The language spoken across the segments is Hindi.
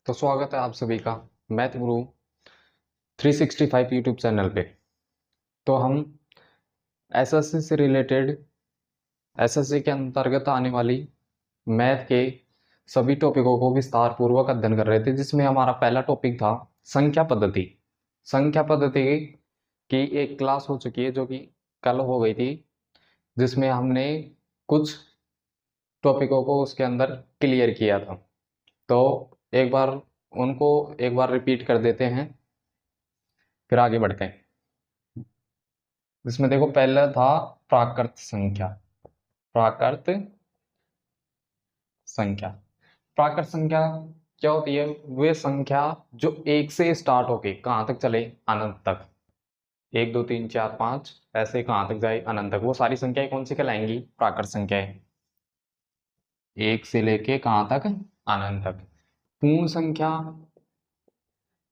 तो स्वागत है आप सभी का मैथ गुरु 365 यूट्यूब चैनल पे। तो हम एसएससी से रिलेटेड एसएससी के अंतर्गत आने वाली मैथ के सभी टॉपिकों को विस्तार पूर्वक अध्ययन कर रहे थे, जिसमें हमारा पहला टॉपिक था संख्या पद्धति। संख्या पद्धति की एक क्लास हो चुकी है जो कि कल हो गई थी, जिसमें हमने कुछ टॉपिकों को उसके अंदर क्लियर किया था। तो एक बार उनको एक बार रिपीट कर देते हैं, फिर आगे बढ़ते हैं। इसमें देखो, पहला था प्राकृत संख्या। प्राकृत संख्या प्राकृत संख्या क्या होती है? वे संख्या जो एक से स्टार्ट होके कहाँ तक चले? अनंत तक। एक दो तीन चार पांच ऐसे कहाँ तक जाए? अनंत तक। वो सारी संख्याएं कौन सी कहलाएंगी? प्राकृत संख्याएं। एक से लेके कहाँ तक? अनंत तक। पूर्ण संख्या,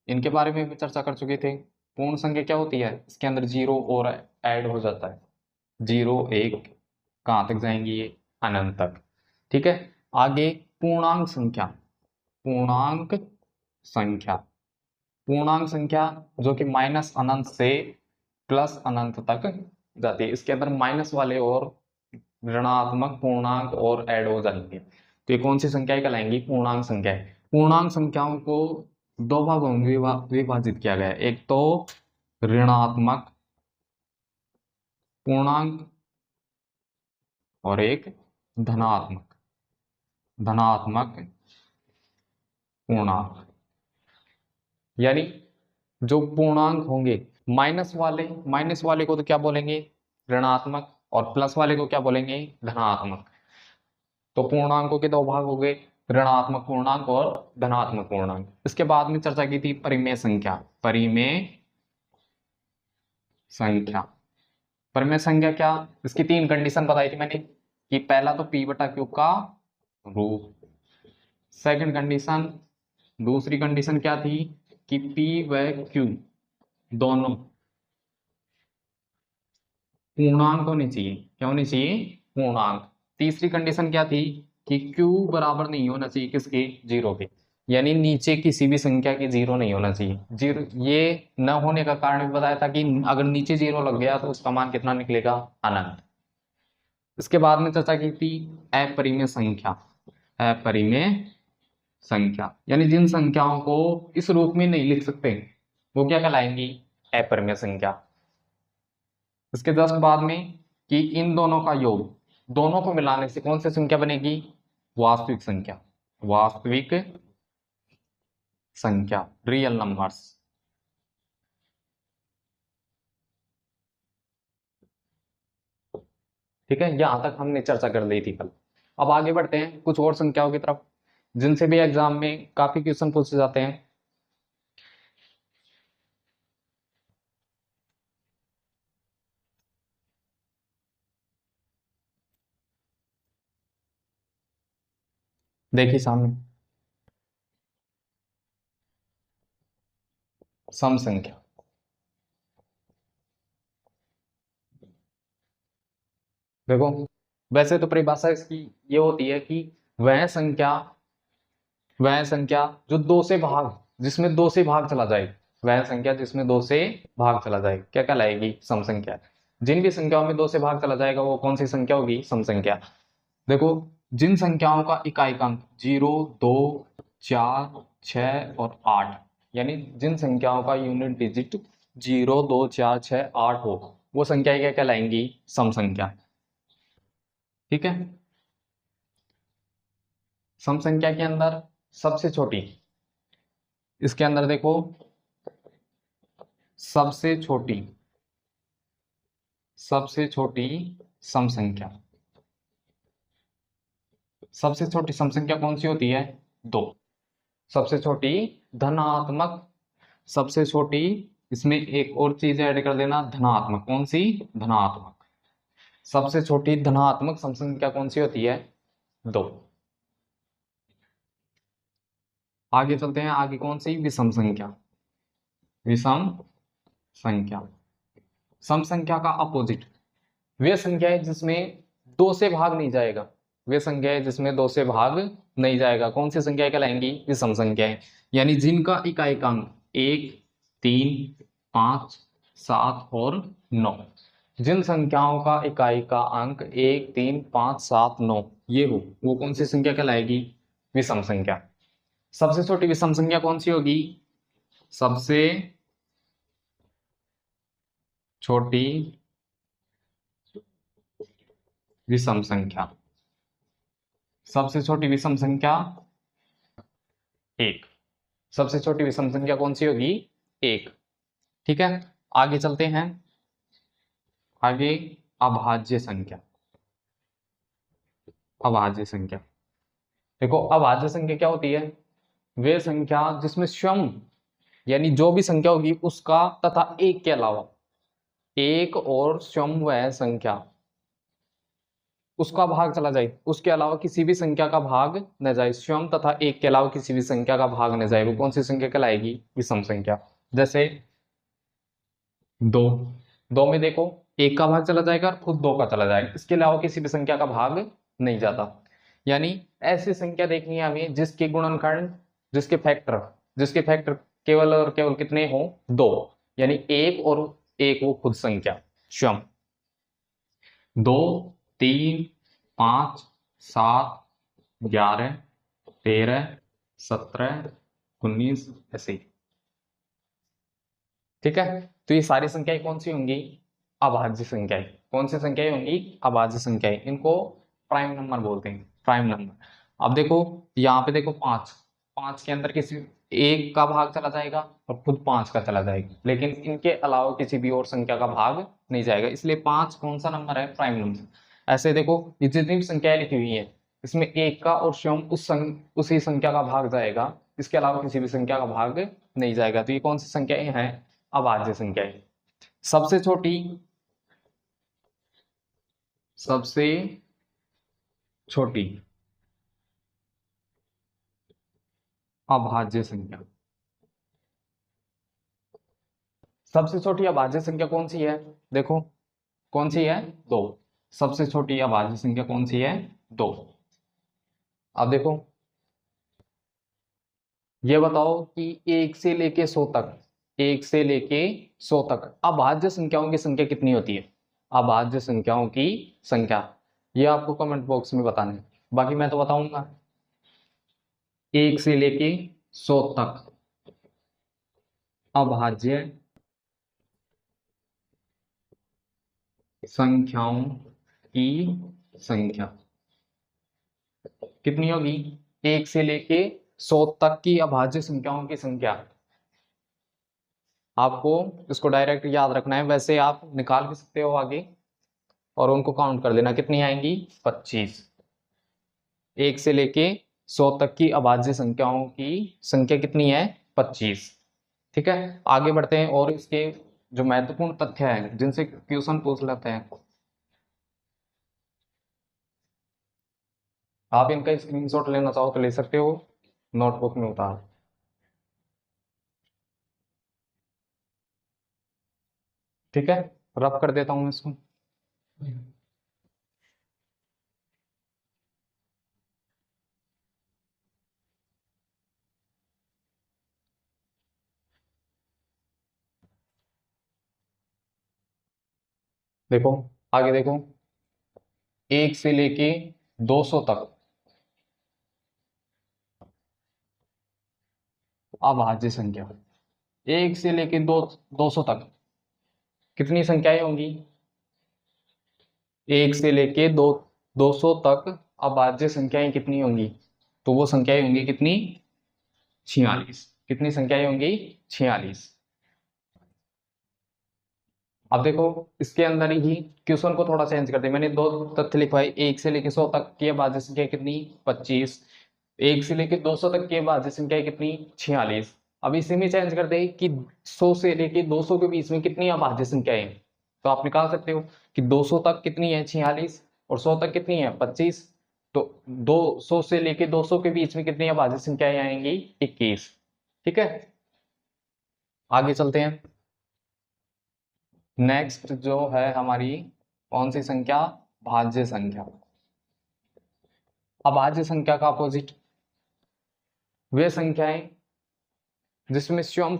इनके बारे में भी चर्चा कर चुके थे। पूर्ण संख्या क्या होती है? इसके अंदर जीरो और ऐड हो जाता है। जीरो एक कहाँ तक जाएंगी? ये अनंत तक। ठीक है। आगे पूर्णांक संख्या। पूर्णांक संख्या पूर्णांक संख्या जो कि माइनस अनंत से प्लस अनंत तक जाती है। इसके अंदर माइनस वाले और ऋणात्मक पूर्णांक और ऐड हो जाएंगे। तो ये कौन सी संख्याएं कहलाएंगी? पूर्णांक संख्याएं। पूर्णांक संख्याओं को दो भागों में विभाजित किया गया है। एक तो ऋणात्मक पूर्णांक और एक धनात्मक धनात्मक पूर्णांक। यानी जो पूर्णांक होंगे, माइनस वाले को तो क्या बोलेंगे? ऋणात्मक। और प्लस वाले को क्या बोलेंगे? धनात्मक। तो पूर्णांकों के दो भाग हो गए, ऋणात्मक पूर्णांक और धनात्मक पूर्णांक। इसके बाद में चर्चा की थी परिमेय संख्या। परिमेय संख्या परिमेय संख्या क्या? इसकी तीन कंडीशन बताई थी मैंने कि पहला तो p बटा क्यू का रूप। सेकंड कंडीशन, दूसरी कंडीशन क्या थी कि p व q दोनों पूर्णांक होने चाहिए। क्या होने चाहिए? पूर्णांक। तीसरी कंडीशन क्या थी कि q बराबर नहीं होना चाहिए किसके? जीरो के। यानी नीचे किसी भी संख्या के जीरो नहीं होना चाहिए। जीरो ये न होने का कारण भी बताया था कि अगर नीचे जीरो लग गया तो उसका मान कितना निकलेगा? अनंत। इसके बाद में चर्चा की थी अपरिमेय संख्या। अपरिमेय संख्या यानी जिन संख्याओं को इस रूप में नहीं लिख सकते वो क्या कहलाएंगी? अपरिमेय संख्या। इसके जस्ट बाद में कि इन दोनों का योग, दोनों को मिलाने से कौन सी संख्या बनेगी? वास्तविक संख्या। वास्तविक संख्या, रियल नंबर्स। ठीक है, यहां तक हमने चर्चा कर ली थी कल। अब आगे बढ़ते हैं कुछ और संख्याओं की तरफ, जिनसे भी एग्जाम में काफी क्वेश्चन पूछे जाते हैं। देखिए सामने सम संख्या। देखो, वैसे तो परिभाषा इसकी ये होती है कि वह संख्या जो दो से भाग जिसमें दो से भाग चला जाए, वह संख्या जिसमें दो से भाग चला जाए क्या कहलाएगी? सम संख्या। जिन भी संख्याओं में दो से भाग चला जाएगा वो कौन सी संख्या होगी? सम संख्या। देखो, जिन संख्याओं का इकाई अंक 0, 2, 4, 6 और 8, यानी जिन संख्याओं का यूनिट डिजिट 0, 2, 4, 6, 8 हो, वो संख्या क्या कहलाएंगी? सम संख्या। ठीक है। सम संख्या के अंदर सबसे छोटी, इसके अंदर देखो, सबसे छोटी सम संख्या, सबसे छोटी सम संख्या कौन सी होती है? दो। सबसे छोटी धनात्मक, सबसे छोटी, इसमें एक और चीज ऐड कर देना, धनात्मक। कौन सी? धनात्मक। सबसे छोटी धनात्मक सम संख्या कौन सी होती है? दो। आगे चलते हैं, आगे कौन सी? विषम संख्या। विषम संख्या, सम संख्या का अपोजिट। वे संख्या है जिसमें दो से भाग नहीं जाएगा, वे संख्याएं जिसमें 2 से भाग नहीं जाएगा। कौन सी संख्याएं कहलाएंगी? विषम संख्याएं, यानी जिनका इकाई अंक 1, 3, 5, 7 और 9। जिन संख्याओं का इकाई का अंक 1, 3, 5, 7, 9 ये हो, वो कौन सी संख्या कहलाएगी? विषम संख्या। सबसे छोटी विषम संख्या कौन सी होगी? सबसे छोटी विषम संख्या, सबसे छोटी विषम संख्या 1। सबसे छोटी विषम संख्या कौन सी होगी? 1। ठीक है, आगे चलते हैं। आगे अभाज्य संख्या। अभाज्य संख्या, देखो अभाज्य संख्या क्या होती है? वे संख्या जिसमें स्वयं यानी जो भी संख्या होगी उसका तथा एक के अलावा, एक और स्वयं वह संख्या उसका भाग चला जाए, उसके अलावा किसी भी संख्या का भाग न जाए, स्वयं तथा एक के अलावा किसी भी संख्या का भाग न जाए, वो कौन सी संख्या कहलाएगी? विषम संख्या। जैसे 2, 2 में देखो एक का भाग चला जाएगा और खुद 2 का चला जाएगा, इसके अलावा किसी भी संख्या का भाग नहीं जाता। यानी ऐसी संख्या देखनी है हमें जिसके गुणनखंड, जिसके फैक्टर केवल और केवल कितने हो? 2, यानी एक और एक वो खुद संख्या स्वयं। 2, 3, 5, 7, 11, 13, 17, 19 ऐसे ही। ठीक है, तो ये सारी संख्याएं कौन सी होंगी? अभाज्य संख्याएं। कौन सी संख्याएं होंगी? अभाज्य संख्याएं। इनको प्राइम नंबर बोलते हैं, प्राइम नंबर। अब देखो यहाँ पे देखो 5, 5 के अंदर किसी एक का भाग चला जाएगा और खुद 5 का चला जाएगा, लेकिन इनके अलावा किसी भी और संख्या का भाग नहीं जाएगा, इसलिए 5 कौन सा नंबर है? Prime number. ऐसे देखो ये जितनी भी संख्याएं लिखी हुई है इसमें एक का और स्वयं उसी संख्या का भाग जाएगा, इसके अलावा किसी भी संख्या का भाग नहीं जाएगा, तो ये कौन सी संख्याएं हैं? अभाज्य संख्याएं। सबसे छोटी, सबसे छोटी अभाज्य संख्या। सबसे छोटी अभाज्य संख्या कौन सी है? देखो कौन सी है? 2। सबसे छोटी अभाज्य संख्या कौन सी है? 2। अब देखो ये बताओ कि 1 से लेके 100 तक, 1 से लेके 100 तक अभाज्य संख्याओं की संख्या कितनी होती है? अभाज्य संख्याओं की संख्या, ये आपको कमेंट बॉक्स में बताना है, बाकी मैं तो बताऊंगा। 1 से लेके 100 तक अभाज्य संख्याओं की संख्या कितनी होगी? 1 से लेके 100 तक की अभाज्य संख्याओं की संख्या। आपको इसको डायरेक्ट याद रखना है, वैसे आप निकाल भी सकते हो आगे और उनको काउंट कर देना, कितनी आएंगी? 25। 1 से लेके 100 तक की अभाज्य संख्याओं की संख्या कितनी है? 25। ठीक है, आगे बढ़ते हैं और इसके जो महत्वपूर्ण तथ्य हैं जिनसे क्वेश्चन पूछ लेते हैं, आप इनका स्क्रीनशॉट लेना चाहो तो ले सकते हो, नोटबुक में उतार। ठीक है, रब कर देता हूं इसको। देखो आगे देखो, 1 से लेके 200 तक अभाज्य संख्या। 1 से लेके 200 तक कितनी संख्याएं होंगी? 1 से लेके 200 तक अभाज्य संख्याएं कितनी होंगी? तो वो संख्याएं होंगी कितनी? 46। कितनी संख्याएं होंगी? 46। अब देखो इसके अंदर ही क्वेश्चन को थोड़ा चेंज कर दे, मैंने 2 तथ्य लिखवाए। 1 से लेके 100 तक की अभाज्य संख्या कितनी? 25। 1 से लेके 200 तक की अभाज्य संख्या कितनी? 46। अब इसी में चेंज कर दे कि 100 से लेके 200 के बीच में कितनी अभाज्य संख्याएं हैं, तो आप निकाल सकते हो कि 200 तक कितनी है? 46, और 100 तक कितनी है? 25। तो 200 से लेके 200 के बीच में कितनी अभाज्य संख्याएं आएंगी? 21। ठीक है, आगे चलते हैं। नेक्स्ट जो है हमारी कौन सी संख्या? भाज्य संख्या। अभाज्य संख्या का अपोजिट वे संख्याएं जिसमें स्वयं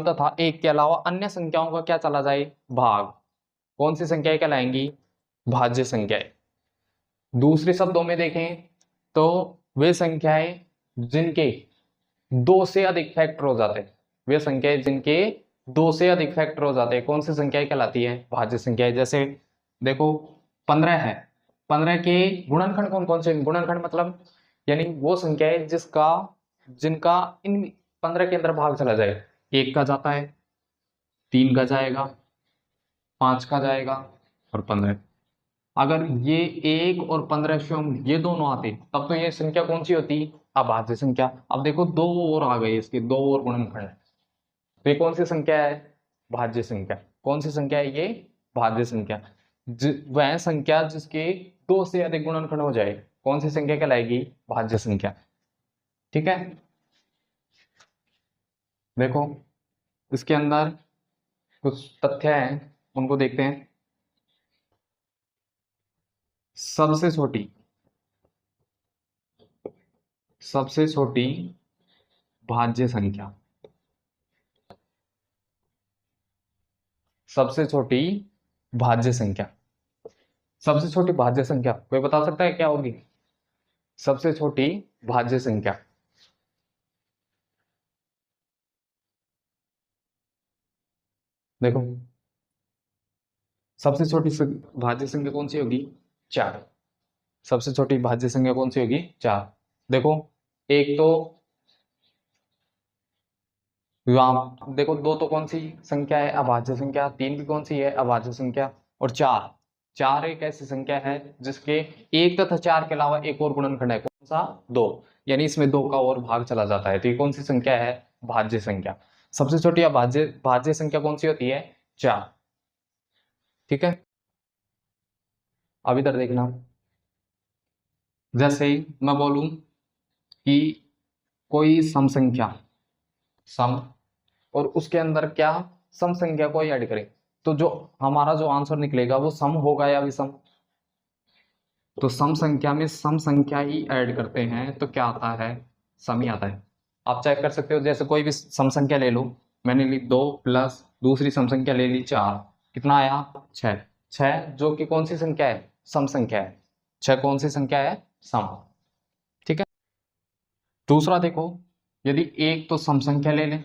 तथा एक के अलावा अन्य संख्याओं का क्या चला जाए, भाग, कौन सी संख्याएं कहलाएंगी, भाज्य संख्याएं। दूसरे शब्दों में देखें तो वे संख्याएं जिनके दो से अधिक फैक्टर हो जाते हैं, वे संख्याएं जिनके दो से अधिक फैक्टर हो जाते हैं, कौन सी संख्याएं कहलाती है, भाज्य संख्याएं। जैसे देखो 15 है, 15 के गुणनखंड कौन कौन से, गुणनखंड मतलब यानी वो संख्याएं जिनका इन 15 के अंदर भाग चला जाए, 1 का जाता है, 3 का जाएगा, 5 का जाएगा और 15। अगर ये 1 और 15 स्वयं ये दोनों आते तब तो ये संख्या कौन सी होती, अभाज्य संख्या। अब देखो दो और आ गए, इसके दो और गुणनखंड, तो ये कौन सी संख्या है, भाज्य संख्या। कौन सी संख्या है ये, भाज्य संख्या। वह संख्या जिसके दो से अधिक गुणनखंड हो जाए कौन सी संख्या कहलाएगी, भाज्य संख्या। ठीक है, देखो इसके अंदर कुछ तथ्य हैं उनको देखते हैं। सबसे छोटी भाज्य संख्या, सबसे छोटी भाज्य संख्या, सबसे छोटी भाज्य संख्या कोई बता सकता है क्या होगी, सबसे छोटी भाज्य संख्या। देखो सबसे छोटी भाज्य संख्या कौन सी होगी, 4। सबसे छोटी भाज्य संख्या कौन सी होगी, 4। देखो एक तो देखो दो तो कौन सी संख्या है, अभाज्य संख्या। 3 भी कौन सी है, अभाज्य संख्या। और 4, 4 एक ऐसी संख्या है जिसके 1 तथा 4 के अलावा एक और गुणनखंड है, कौन सा, 2, यानी इसमें 2 का और भाग चला जाता है, तो ये कौन सी संख्या है, भाज्य संख्या। सबसे छोटी भाज्य संख्या कौन सी होती है, 4। ठीक है, अब इधर देखना, जैसे मैं बोलूं कि कोई सम संख्या, सम, और उसके अंदर क्या, सम संख्या को ऐड करें, तो जो हमारा जो आंसर निकलेगा वो सम होगा या विषम। तो सम संख्या में सम संख्या ही ऐड करते हैं तो क्या आता है, सम ही आता है। आप चेक कर सकते हो, जैसे कोई भी सम संख्या ले लो, मैंने ली 2 प्लस दूसरी सम संख्या ले ली 4, कितना आया, 6। 6 जो कि कौन सी संख्या है, सम संख्या है। 6 कौन सी संख्या है, सम। ठीक है, दूसरा देखो, यदि एक तो सम संख्या ले लें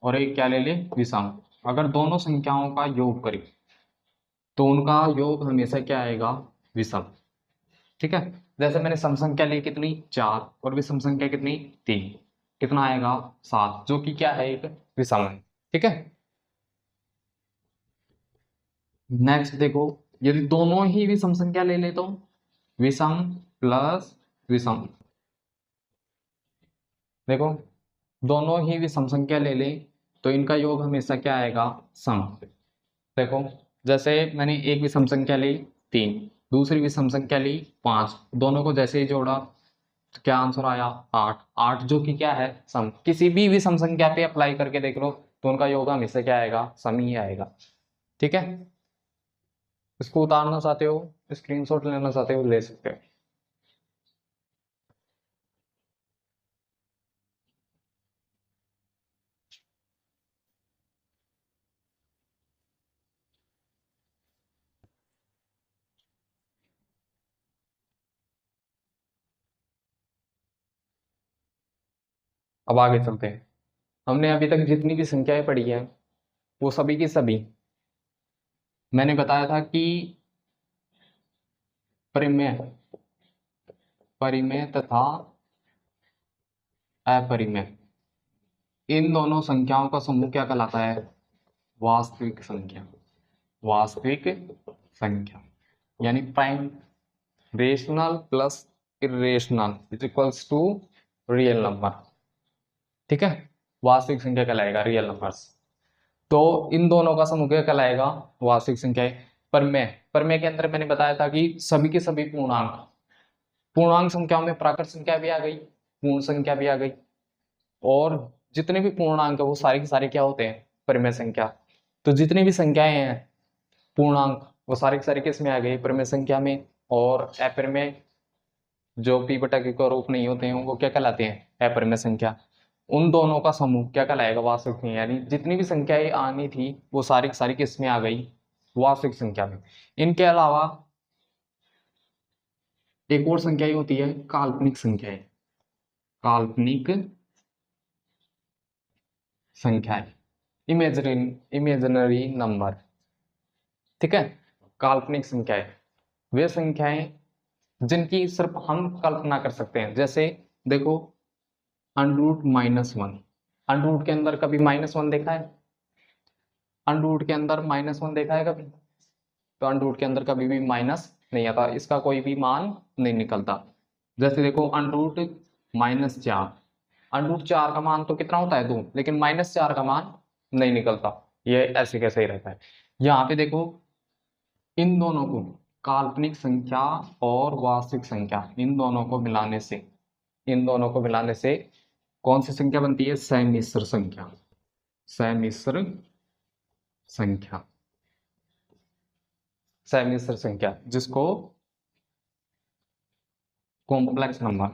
और एक क्या ले लें, विषम, अगर दोनों संख्याओं का योग करें तो उनका योग हमेशा क्या आएगा, विषम। ठीक है, जैसे मैंने सम संख्या ली कितनी, 4, और विषम संख्या कितनी, 3, कितना आएगा, 7, जो कि क्या है, एक विषम है। ठीक है, नेक्स्ट देखो, यदि दोनों ही विषम संख्या ले ले तो विषम प्लस विषम। देखो दोनों ही विषम संख्या ले ले तो इनका योग हमेशा क्या आएगा, सम। देखो जैसे मैंने एक विषम संख्या ली 3, दूसरी विषम संख्या ली 5, दोनों को जैसे ही जोड़ा तो क्या आंसर आया, 8। 8 जो कि क्या है, सम। किसी भी विषम संख्या पे अप्लाई करके देख लो तो उनका योग हमेशा क्या आएगा, सम ही आएगा। ठीक है, इसको उतारना चाहते हो, स्क्रीनशॉट लेना चाहते हो, ले सकते हो। अब आगे चलते हैं। हमने अभी तक जितनी भी संख्याएं पढ़ी है वो सभी की सभी मैंने बताया था कि परिमेय, परिमेय तथा अपरिमेय, इन दोनों संख्याओं का समूह क्या कहलाता है, वास्तविक संख्या। वास्तविक संख्या यानी prime, rational plus irrational is equals to real number. ठीक है, वास्तविक संख्या कहलाएगा, रियल नंबर्स। तो इन दोनों का समूह क्या कहलाएगा, वास्तविक संख्या। परमेय, परमेय के अंदर मैंने बताया था कि सभी के सभी पूर्णांक, पूर्णांक संख्याओं में प्राकृत संख्या भी आ गई, पूर्ण संख्या भी आ गई, और जितने भी पूर्णांक है वो सारे के सारे क्या होते हैं, परिमेय संख्या। तो जितनी भी संख्याएं हैं पूर्णांक वो सारे के सारे किस में आ गए, परिमेय संख्या में। और अपरिमेय जो p बटा q का रूप नहीं होते हैं वो क्या कहलाते हैं? अपरिमेय संख्या। उन दोनों का समूह क्या कहलाएगा? वास्तविक संख्या। यानी जितनी भी संख्याएं आनी थी वो सारी की सारी किस में आ गई? वास्तविक संख्या में। इनके अलावा एक और संख्या ही होती है काल्पनिक संख्याएं। काल्पनिक संख्याएं, इमेजिनरी नंबर। ठीक है, काल्पनिक संख्याएं वे संख्याएं जिनकी सिर्फ हम कल्पना कर सकते हैं। जैसे देखो अंडरूट -1, अंडरूट के अंदर कभी -1 देखा है? अंडरूट के अंदर -1 देखा है कभी? तो अंडरूट के अंदर कभी भी माइनस नहीं आता, इसका कोई भी मान नहीं निकलता। जैसे देखो अंडरूट -4, अंडरूट 4 का मान तो कितना होता है? 2, लेकिन -4 का मान नहीं निकलता। ये ऐसे कैसे ही रहता है। यहाँ पे देखो इन दोनों को, काल्पनिक संख्या और वास्तविक संख्या, इन दोनों को मिलाने से, इन दोनों को मिलाने से कौन सी संख्या बनती है? समिश्र संख्या। समिश्र संख्या, समिश्र संख्या जिसको कॉम्प्लेक्स नंबर,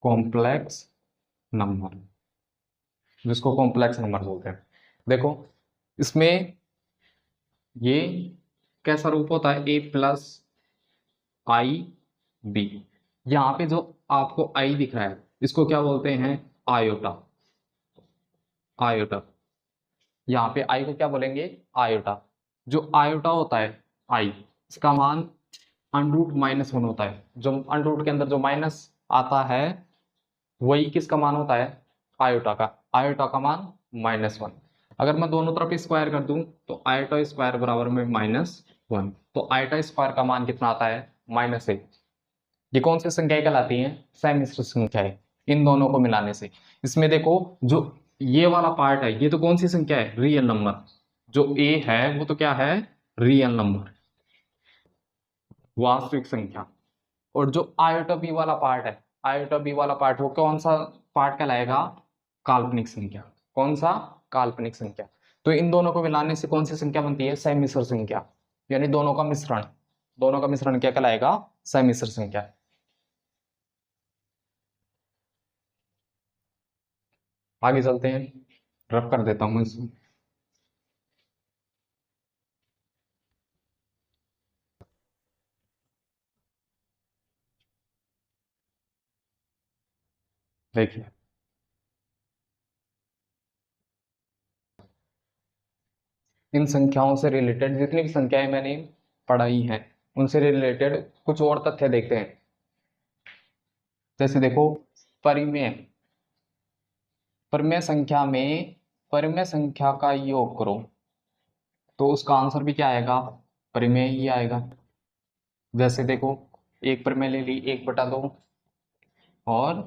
कॉम्प्लेक्स नंबर, जिसको कॉम्प्लेक्स नंबर बोलते हैं। देखो इसमें ये कैसा रूप होता है? a+i_b। यहाँ पे जो आपको i दिख रहा है इसको क्या बोलते हैं? आयोटा। आयोटा, यहाँ पे i को क्या बोलेंगे? आयोटा। जो आयोटा होता है i, इसका मान √-1 होता है। जो अंडरूट के अंदर जो माइनस आता है वही किसका मान होता है? आयोटा का। आयोटा का मान -1। अगर मैं दोनों तरफ स्क्वायर कर दूं तो आयोटा स्क्वायर बराबर में -1। तो आयोटा स्क्वायर का मान कितना आता है? -1। ये कौन सी संख्याएं कहलाती हैं? समिश्र संख्याएं। इन दोनों को मिलाने से इसमें देखो जो ये वाला पार्ट है ये तो कौन सी संख्या है? Real number. जो a है वो तो क्या है? रियल नंबर, वास्तविक संख्या। और जो आयोटा बी वाला पार्ट है, आयोटा बी वाला पार्ट वो कौन सा पार्ट कहलाएगा? काल्पनिक संख्या। कौन सा? काल्पनिक संख्या। तो इन दोनों को मिलाने से कौन सी संख्या बनती है? समिश्र संख्या। यानी दोनों का मिश्रण, दोनों का मिश्रण क्या कहलाएगा? समिश्र संख्या। आगे चलते हैं, रफ कर देता हूं इसको। देखिए इन संख्याओं से रिलेटेड जितनी भी संख्याएं मैंने पढ़ाई हैं उनसे रिलेटेड कुछ और तथ्य देखते हैं। जैसे देखो परिमेय, परिमेय संख्या में परिमेय संख्या का योग करो तो उसका आंसर भी क्या आएगा? परिमेय ही आएगा। जैसे देखो एक परिमेय ले ली 1/2 और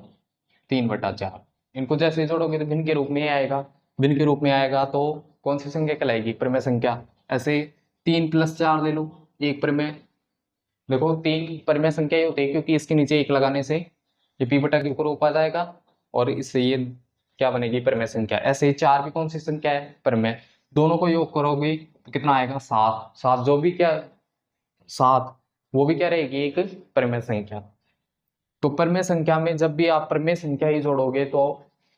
3/4, इनको जैसे जोड़ोगे तो भिन्न के रूप में ही आएगा। भिन्न के रूप में आएगा तो कौन सी संख्या कहलाएगी? परिमेय संख्या। ऐसे 3+4 ले लो, एक परिमेय। देखो 3 परिमेय संख्या ही होती है क्योंकि इसके नीचे 1 लगाने से ये p/q का रूप आ जाएगा और इससे ये क्या बनेगी? परिमेय संख्या। ऐसे ही 4 भी कौन सी संख्या है? परिमेय। दोनों को योग करोगे तो कितना आएगा? 7। 7 जो भी क्या, 7 वो भी क्या रहेगी? एक परिमेय संख्या। तो परिमेय संख्या में जब भी आप परिमेय संख्या ही जोड़ोगे तो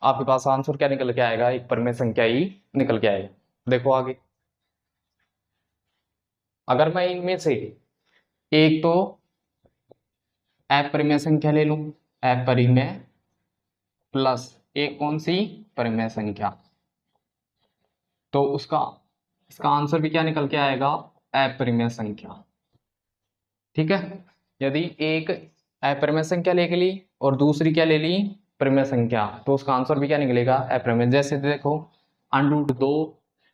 आपके पास आंसर क्या निकल के आएगा? एक परिमेय संख्या ही निकल के आएगा। देखो आगे, अगर मैं इनमें से एक तो अपरिमेय संख्या ले लूं, अपरिमेय प्लस एक कौन सी? परिमेय संख्या, तो उसका इसका आंसर भी क्या निकल के आएगा? अपरिमेय संख्या। ठीक है, यदि एक अपरिमेय संख्या लेके ली और दूसरी क्या ले ली? परिमेय संख्या, तो उसका आंसर भी क्या निकलेगा? अपरिमेय। जैसे देखो √2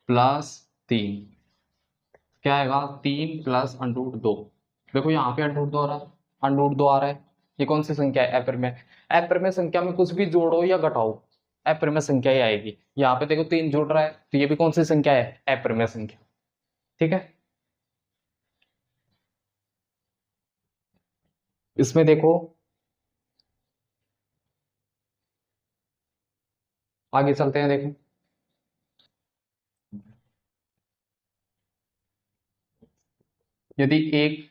+ 3 क्या आएगा? 3 + √2। देखो यहाँ पे √2 आ रहा है, √2 आ रहा है। ये कौन सी संख्या है? अपरिमेय। अपरिमेय संख्या में कुछ भी जोड़ो या घटाओ अपरिमेय संख्या ही आएगी। यहाँ पे देखो 3 जुड़ रहा है तो ये भी कौन सी संख्या है? अपरिमेय संख्या। ठीक है, इसमें देखो आगे चलते हैं। देखो यदि एक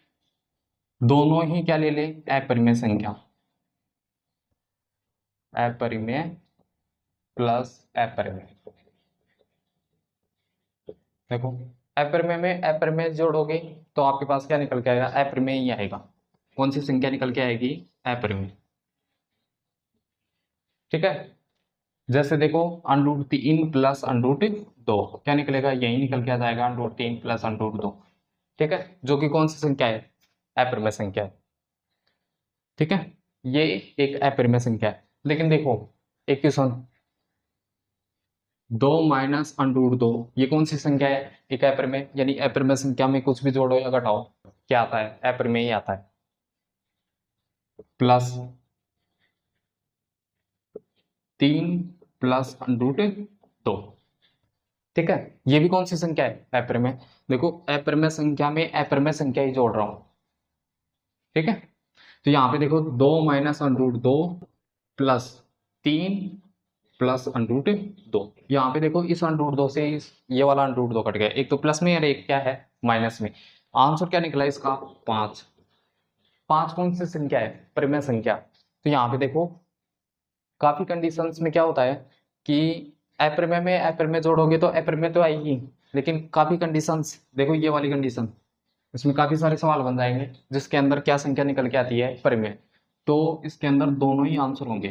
दोनों ही क्या ले ले, अपरिमेय संख्या, अपरिमेय प्लस अपरिमेय। देखो अपरिमेय में अपरिमेय जोड़ोगे तो आपके पास क्या निकल के आएगा, अपरिमेय ही आएगा। कौन सी संख्या निकल के आएगी, अपरिमेय। ठीक है, जैसे देखो √3 प्लस √2 क्या निकलेगा, यही निकल के आ जाएगा √3 प्लस √2। ठीक है, जो कि कौन सी संख्या है, अपरिमेय संख्या है। ठीक है, ये एक अपरिमेय संख्या है। लेकिन देखो एक क्वेश्चन, 2 माइनस √2 ये कौन सी संख्या है, एक अपरिमेय। यानी अपरिमेय संख्या में कुछ भी जोड़ो या घटाओ क्या आता है, अपरिमेय ही आता है। Plus 3 plus √2। ठीक है, ये भी कौन सी संख्या है, अपरिमेय। देखो अपरिमेय संख्या में अपरिमेय संख्या ही जोड़ रहा हूं। ठीक है, तो यहाँ पे देखो 2 माइनस √2 प्लस 3 प्लस √2। यहाँ पे देखो इस √2 से ये वाला √2 कट गया, एक तो प्लस में और एक क्या है, माइनस में। आंसर क्या निकला इसका, 5। 5 कौन सी संख्या है, परिमेय संख्या। तो यहाँ पे देखो काफी कंडीशंस में क्या होता है कि अपरिमेय में अपरिमेय जोड़ोगे तो अपरिमेय तो आएगी, लेकिन काफी कंडीशंस, देखो ये वाली कंडीशन, इसमें काफी सारे सवाल बन जाएंगे जिसके अंदर क्या संख्या निकल के आती है, परिमेय। तो इसके अंदर दोनों ही आंसर होंगे।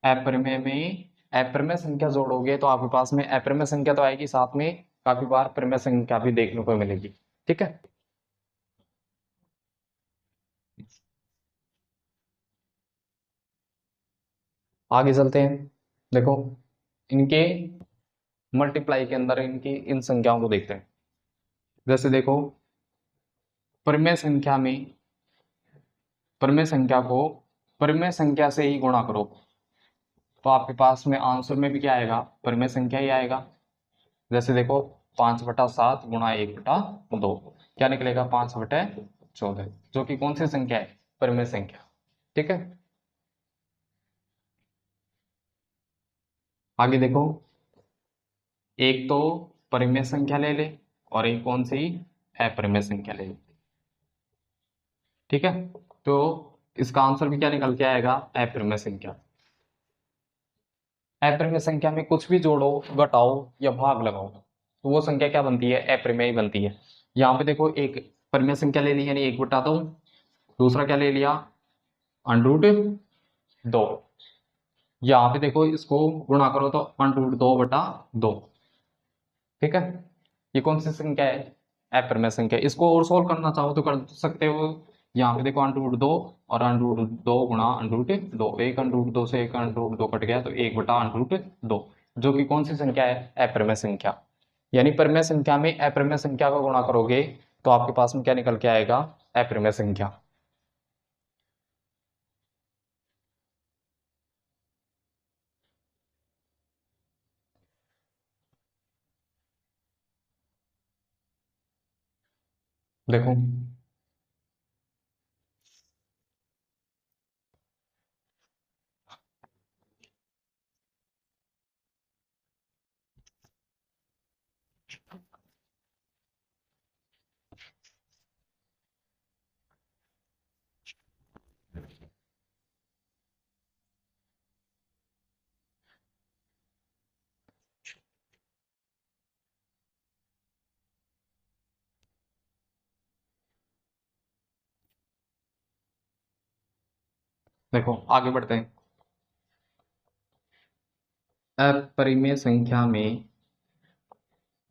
अपरिमेय में अपरिमेय संख्या जोड़ोगे तो आपके पास में अपरिमेय संख्या तो आएगी, साथ में काफी बार परिमेय संख्या भी देखने को मिलेगी। ठीक है, आगे चलते हैं। देखो इनके मल्टीप्लाई के अंदर इनकी इन संख्याओं को देखते हैं। जैसे देखो परिमेय संख्या में, परिमेय संख्या को परिमेय संख्या से ही गुणा करो तो आपके पास में आंसर में भी क्या आएगा, परिमेय संख्या ही आएगा। जैसे देखो 5/7 गुणा 1/2 क्या निकलेगा, 5/14, जो कि कौन सी संख्या है, परिमेय संख्या। ठीक है, आगे देखो एक तो परिमेय संख्या ले ले और एक कौन सी अपरिमेय संख्या ले ले। ठीक है, तो इसका आंसर भी क्या निकल के आएगा, अपरिमेय संख्या। अपरिमेय संख्या में कुछ भी जोड़ो घटाओ या भाग लगाओ तो वो संख्या क्या बनती है, अपरिमेय ही बनती है। यहाँ पे देखो एक परिमेय संख्या ले ली यानी 1/2, दूसरा क्या ले लिया, √2। यहाँ पे देखो इसको गुणा करो तो √2/2। ठीक है, ये कौन सी संख्या है, अपरिमेय संख्या। इसको और सोल्व करना चाहो तो कर सकते हो। यहाँ पे देखो √2 और √2 गुणा √2, एक √2 से एक √2 कट गया तो 1/√2, जो कि कौन सी संख्या है, अपरिमेय संख्या। यानी परिमेय संख्या में अपरिमेय संख्या को गुणा करोगे तो आपके पास में क्या निकल के आएगा, अपरिमेय संख्या। देखो देखो आगे बढ़ते हैं। अपरिमेय संख्या में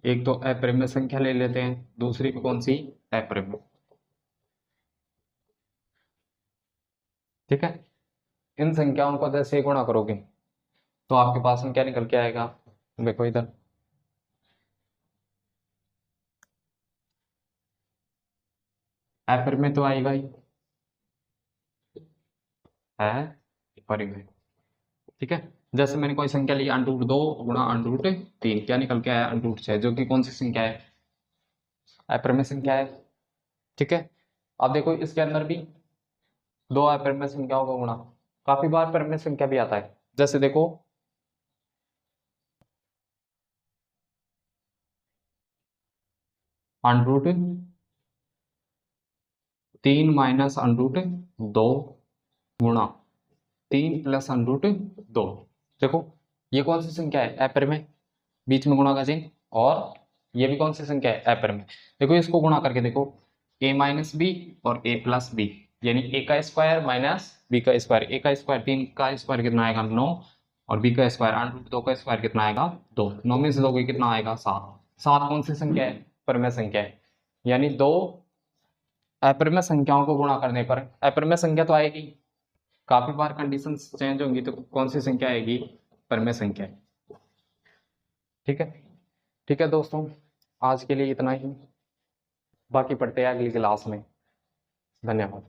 एक तो अपरिमेय संख्या ले लेते हैं, दूसरी भी कौन सी, अपरिमेय। ठीक है, इन संख्याओं को जैसे ही गुणा करोगे तो आपके पास में क्या निकल के आएगा, देखो इधर अपरिमेय तो आएगा ही, है परिमेय। ठीक है, जैसे मैंने कोई संख्या ली √2 गुणा √3 क्या निकल के आया, √6, जो कि कौन सी संख्या है, अपरिमेय संख्या है। ठीक है, अब देखो इसके अंदर भी दो अपरिमेय संख्याओं का गुणा, काफी बार परिमेय संख्या भी आता है। जैसे देखो √2 3 माइनस अंडरूट 2 गुणा 3 प्लस अंडरूट 2। देखो ये कौन सी संख्या है, अपरिमेय, बीच में गुणा का चिन्ह, और ये भी कौन सी संख्या है, अपरिमेय। देखो इसको गुणा करके देखो, a माइनस बी और a प्लस बी, यानी a का स्क्वायर माइनस b का स्क्वायर। a का स्क्वायर 3 का स्क्वायर कितना आएगा 9, और b का स्क्वायर अंडरूट 2 का स्क्वायर कितना आएगा 2। 9 में से दोगे कितना आएगा 7। 7 कौन सी संख्या है, परिमेय संख्या है, यानी दो अपरिमेय संख्याओं को गुणा करने पर अपरिमेय संख्या तो आएगी। काफी बार कंडीशंस चेंज होंगी तो कौन सी संख्या आएगी, परिमेय संख्या। ठीक है, ठीक है दोस्तों, आज के लिए इतना ही, बाकी पढ़ते हैं अगली क्लास में। धन्यवाद।